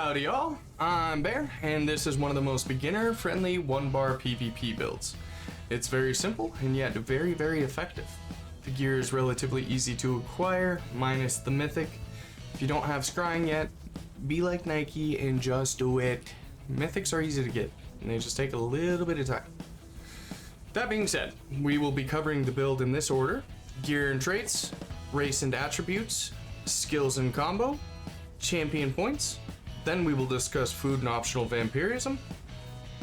Howdy y'all, I'm Bear, and this is one of the most beginner-friendly one-bar PvP builds. It's very simple, and yet very, very effective. The gear is relatively easy to acquire, minus the mythic. If you don't have scrying yet, be like Nike and just do it. Mythics are easy to get, and they just take a little bit of time. That being said, we will be covering the build in this order: gear and traits, race and attributes, skills and combo, champion points. Then we will discuss food and optional vampirism,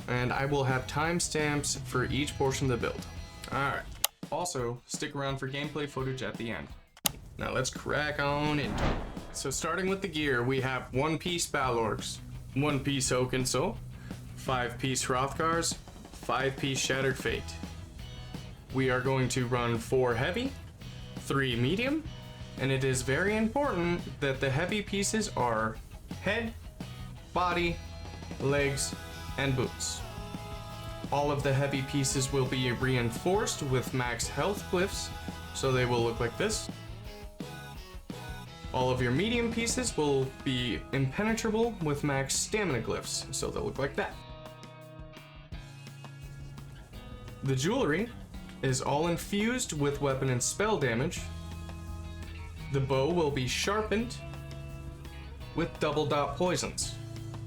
and I will have timestamps for each portion of the build. Alright, also stick around for gameplay footage at the end. Now let's crack on into it. So starting with the gear, we have 1-piece Balorgs, 1-piece Oaken Soul, 5-piece Hrothgars, 5-piece Shattered Fate. We are going to run 4 heavy, 3 medium, and it is very important that the heavy pieces are head, body, legs, and boots. All of the heavy pieces will be reinforced with max health glyphs, so they will look like this. All of your medium pieces will be impenetrable with max stamina glyphs, so they'll look like that. The jewelry is all infused with weapon and spell damage. The bow will be sharpened with double dot poisons.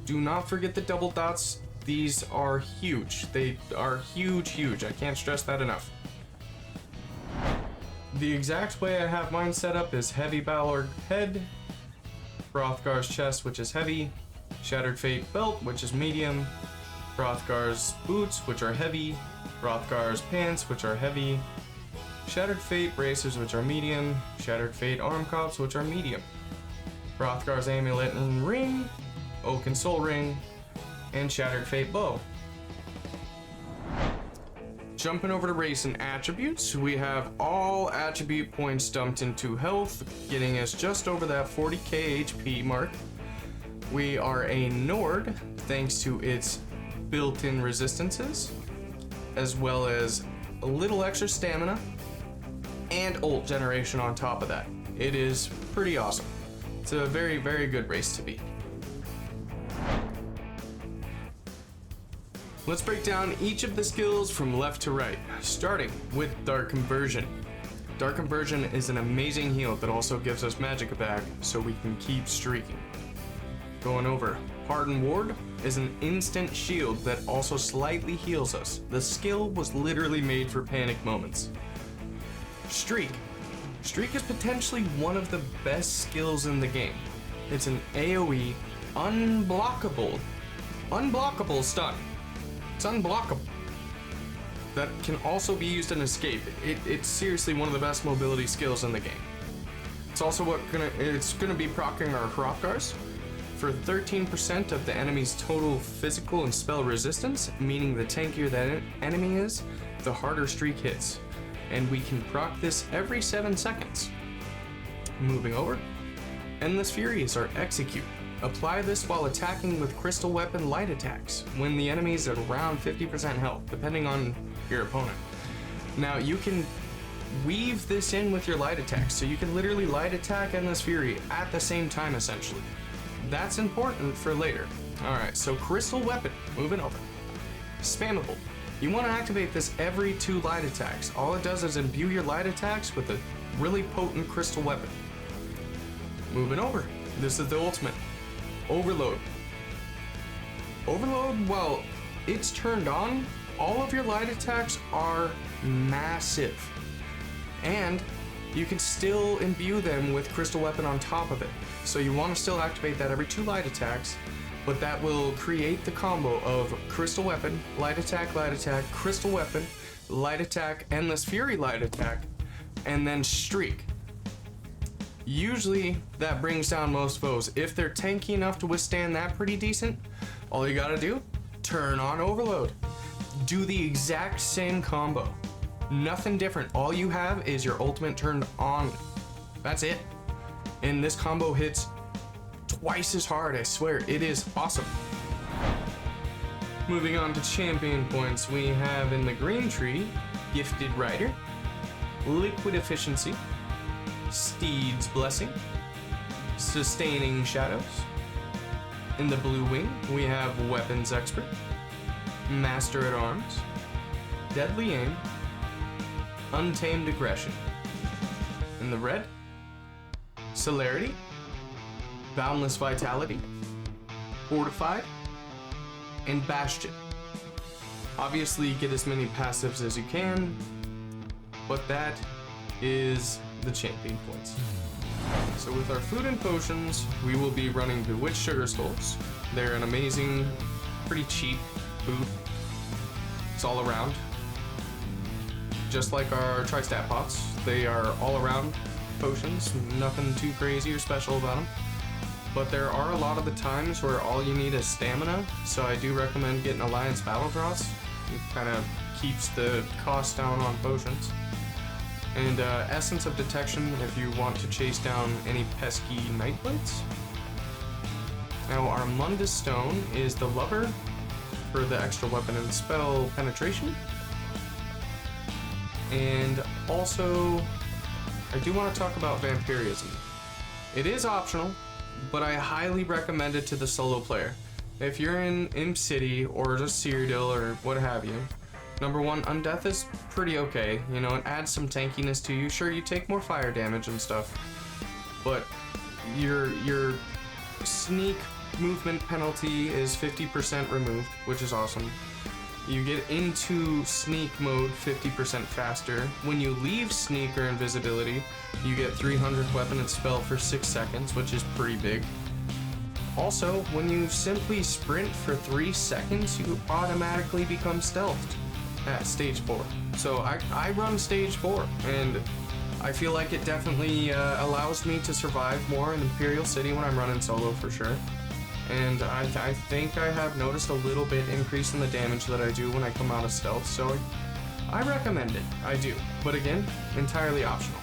Do not forget the double dots. These are huge. They are huge. I can't stress that enough. The exact way I have mine set up is heavy Balorg head, Hrothgar's chest, which is heavy, Shattered Fate belt, which is medium, Hrothgar's boots, which are heavy, Hrothgar's pants, which are heavy, Shattered Fate bracers, which are medium, Shattered Fate arm cops, which are medium, Hrothgar's amulet and ring, Oaken Soul ring, and Shattered Fate bow. Jumping over to race and attributes, we have all attribute points dumped into health, getting us just over that 40k HP mark. We are a Nord, thanks to its built-in resistances, as well as a little extra stamina, and ult generation on top of that. It is pretty awesome. It's a very, very good race to beat. Let's break down each of the skills from left to right, starting with Dark Conversion. Dark Conversion is an amazing heal that also gives us magic back so we can keep streaking. Going over, Hardened Ward is an instant shield that also slightly heals us. The skill was literally made for panic moments. Streak. Streak is potentially one of the best skills in the game. It's an AoE unblockable stun. It's unblockable. That can also be used in escape. It's seriously one of the best mobility skills in the game. It's also it's gonna be proccing our Hrothgars for 13% of the enemy's total physical and spell resistance, meaning the tankier that enemy is, the harder streak hits. And we can proc this every 7 seconds. Moving over, Endless Fury is our execute. Apply this while attacking with crystal weapon light attacks when the enemy is at around 50% health, depending on your opponent. Now you can weave this in with your light attacks, so you can literally light attack Endless Fury at the same time essentially. That's important for later. Alright, so crystal weapon, moving over. Spammable. You want to activate this every 2 light attacks. All it does is imbue your light attacks with a really potent crystal weapon. Moving over. This is the ultimate. Overload. Overload, well, it's turned on. All of your light attacks are massive. And you can still imbue them with crystal weapon on top of it. So you want to still activate that every 2 light attacks, but that will create the combo of crystal weapon, light attack, crystal weapon, light attack, Endless Fury light attack, and then streak. Usually that brings down most foes. If they're tanky enough to withstand that pretty decent, all you gotta do, turn on Overload. Do the exact same combo. Nothing different. All you have is your ultimate turned on. That's it. And this combo hits twice as hard, I swear. It is awesome. Moving on to champion points, we have in the green tree, Gifted Rider, Liquid Efficiency, Steed's Blessing, Sustaining Shadows, In the blue wing, we have Weapons Expert, Master at Arms, Deadly Aim, Untamed Aggression. In the red, Celerity, Boundless Vitality, Fortified, and Bastion. Obviously, get as many passives as you can, but that is the champion points. So with our food and potions, we will be running Bewitched Sugar Skulls. They're an amazing, pretty cheap food. It's all around. Just like our Tri-Stat Pots, they are all around potions, nothing too crazy or special about them. But there are a lot of the times where all you need is stamina, so I do recommend getting Alliance Battle Draws. It kind of keeps the cost down on potions. And Essence of Detection if you want to chase down any pesky Nightblights. Now our Mundus Stone is the Lover for the extra weapon and spell penetration. And also, I do want to talk about Vampirism. It is optional, but I highly recommend it to the solo player. If you're in Imp City or just Cyrodiil or what have you, number one, Undeath is pretty okay. You know, it adds some tankiness to you. Sure, you take more fire damage and stuff, but your sneak movement penalty is 50% removed, which is awesome. You get into sneak mode 50% faster. When you leave sneak or invisibility, you get 300 weapon and spell for 6 seconds, which is pretty big. Also, when you simply sprint for 3 seconds, you automatically become stealthed at stage 4. So I run stage 4, and I feel like it definitely allows me to survive more in Imperial City when I'm running solo for sure. And I think I have noticed a little bit increase in the damage that I do when I come out of stealth, so I recommend it. I do. But again, entirely optional.